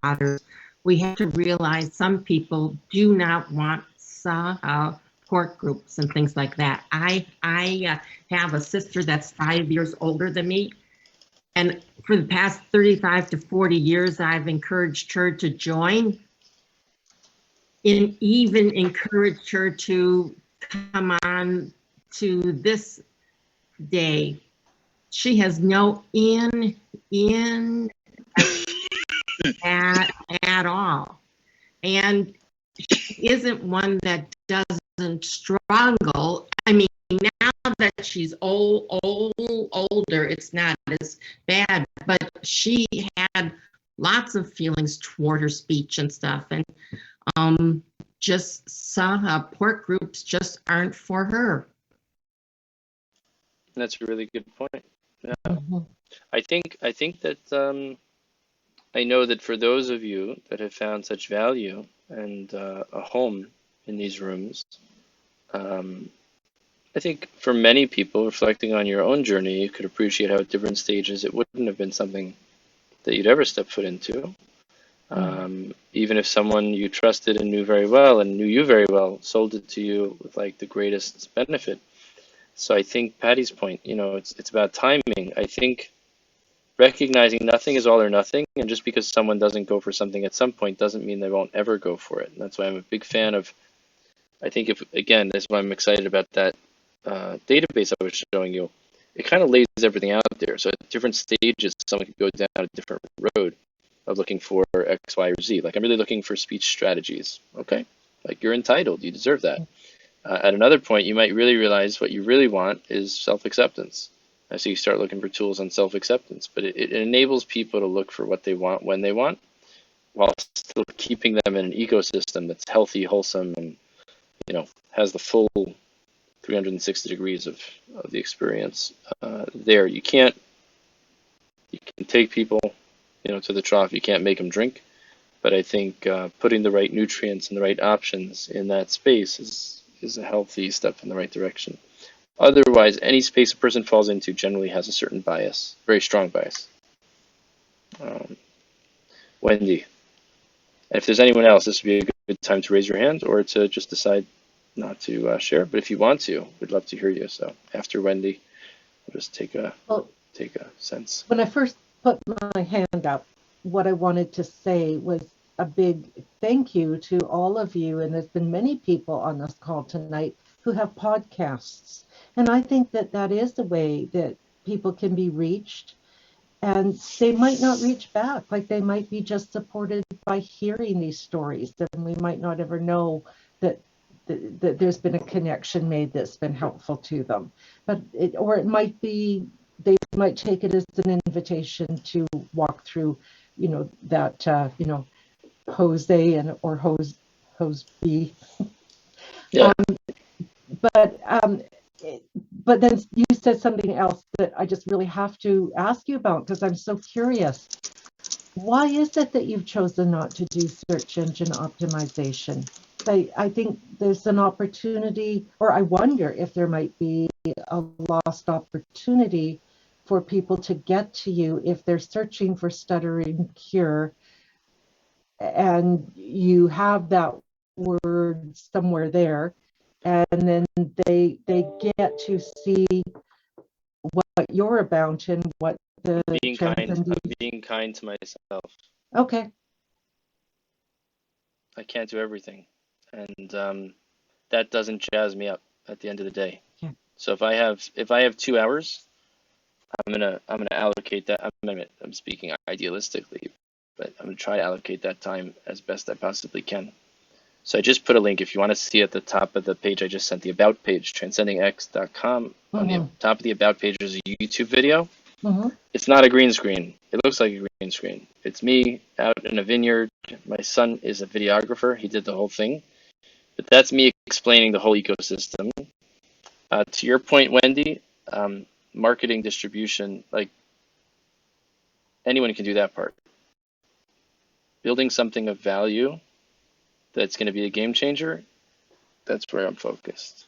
stutters, we have to realize some people do not want support groups and things like that. I have a sister that's 5 years older than me, and for the past 35 to 40 years, I've encouraged her to join, and even encouraged her to come on to this day. She has no in at all, and she isn't one that doesn't struggle. I mean, now that she's older, it's not as bad, but she had lots of feelings toward her speech and stuff, and just support groups just aren't for her. That's a really good point. Yeah. I think that I know that for those of you that have found such value and a home in these rooms, I think for many people, reflecting on your own journey, you could appreciate how at different stages it wouldn't have been something that you'd ever step foot into. Even if someone you trusted and knew very well and knew you very well sold it to you with like the greatest benefit. So I think Patty's point, it's about timing. I think recognizing nothing is all or nothing, and just because someone doesn't go for something at some point doesn't mean they won't ever go for it. And that's why I'm a big fan of, I think that's why I'm excited about that database I was showing you. It kind of lays everything out there. So at different stages, someone could go down a different road of looking for X, Y, or Z. Like I'm really looking for speech strategies. Okay, like you're entitled, you deserve that. At another point, you might really realize what you really want is self-acceptance. So you start looking for tools on self-acceptance, but it enables people to look for what they want when they want, while still keeping them in an ecosystem that's healthy, wholesome, and has the full 360 degrees of the experience there. You can take people, to the trough. You can't make them drink, but I think putting the right nutrients and the right options in that space is a healthy step in the right direction. Otherwise, any space a person falls into generally has a certain bias, very strong bias. Wendy, and if there's anyone else, this would be a good time to raise your hand or to just decide not to share. But if you want to, we'd love to hear you. So after Wendy, we'll just take a sense. When I first put my hand up, what I wanted to say was a big thank you to all of you. And there's been many people on this call tonight who have podcasts. And I think that is the way that people can be reached. And they might not reach back, like they might be just supported by hearing these stories. And we might not ever know that there's been a connection made that's been helpful to them. But it might be, they might take it as an invitation to walk through, that, Jose or Hose B. Yeah. But then you said something else that I just really have to ask you about because I'm so curious. Why is it that you've chosen not to do search engine optimization? I think there's an opportunity, or I wonder if there might be a lost opportunity for people to get to you if they're searching for stuttering cure and you have that word somewhere there, and then they get to see what you're about and what the being kind to myself. Okay. I can't do everything, and that doesn't jazz me up at the end of the day. Yeah. So if I have 2 hours, I'm gonna allocate that. I'm speaking idealistically, but I'm gonna try to allocate that time as best I possibly can. So I just put a link if you want to see at the top of the page. I just sent the about page, transcendingx.com. On the top of the about page is a YouTube video. It's not a green screen. It looks like a green screen. It's me out in a vineyard. My son is a videographer. He did the whole thing. But that's me explaining the whole ecosystem. To your point, Wendy, marketing, distribution, like anyone can do that part. Building something of value that's going to be a game changer, that's where I'm focused.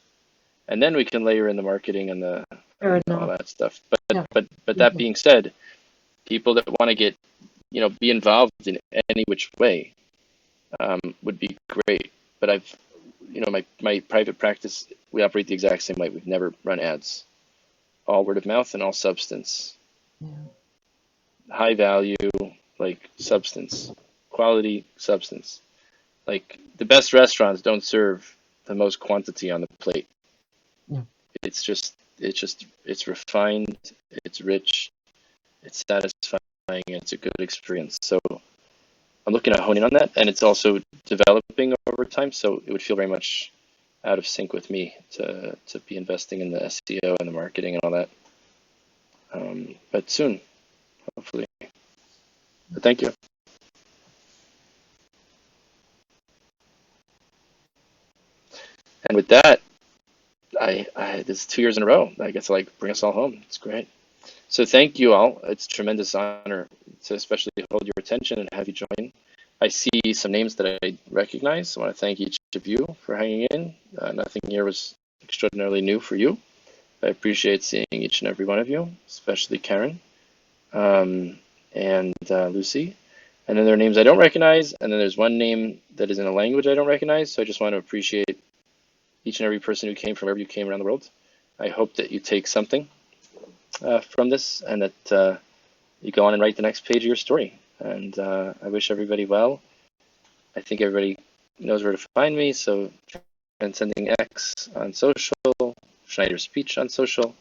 And then we can layer in the marketing and the Fair all enough. that stuff. Yeah. But that being said, people that want to get, be involved in any which way would be great. But I've, my private practice, we operate the exact same way. We've never run ads. All word of mouth and all substance. Yeah. High value, like substance, quality substance. Like the best restaurants don't serve the most quantity on the plate. Yeah. It's refined, it's rich, it's satisfying, and it's a good experience. So I'm looking at honing on that, and it's also developing over time. So it would feel very much out of sync with me to be investing in the SEO and the marketing and all that. But soon, hopefully. But thank you. And with that, this is 2 years in a row. I get to like bring us all home. It's great. So thank you all. It's a tremendous honor to especially hold your attention and have you join. I see some names that I recognize. I want to thank each of you for hanging in. Nothing here was extraordinarily new for you. I appreciate seeing each and every one of you, especially Karen and Lucy. And then there are names I don't recognize, and then there's one name that is in a language I don't recognize. So I just want to appreciate each and every person who came from wherever you came around the world. I hope that you take something from this, and that you go on and write the next page of your story. And I wish everybody well. I think everybody knows where to find me. So Transcending X on social, Schneider Speech on social,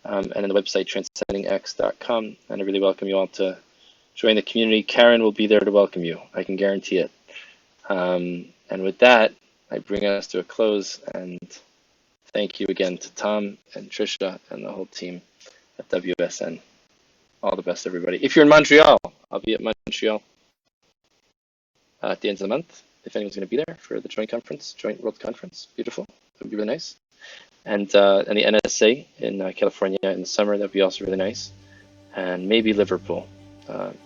and on the website transcendingx.com. And I really welcome you all to join the community. Karen will be there to welcome you. I can guarantee it. And with that, I bring us to a close, and thank you again to Tom and Trisha and the whole team at WSN. All the best, everybody. If you're in Montreal, I'll be at Montreal at the end of the month. If anyone's going to be there for the joint World Conference, beautiful. That would be really nice. And the NSA in California in the summer, that'd be also really nice. And maybe Liverpool.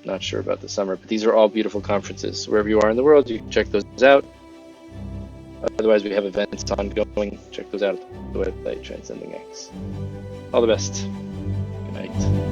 Not sure about the summer, but these are all beautiful conferences. Wherever you are in the world, you can check those out. Otherwise, we have events ongoing. Check those out at the website, Transcending X. All the best. Good night.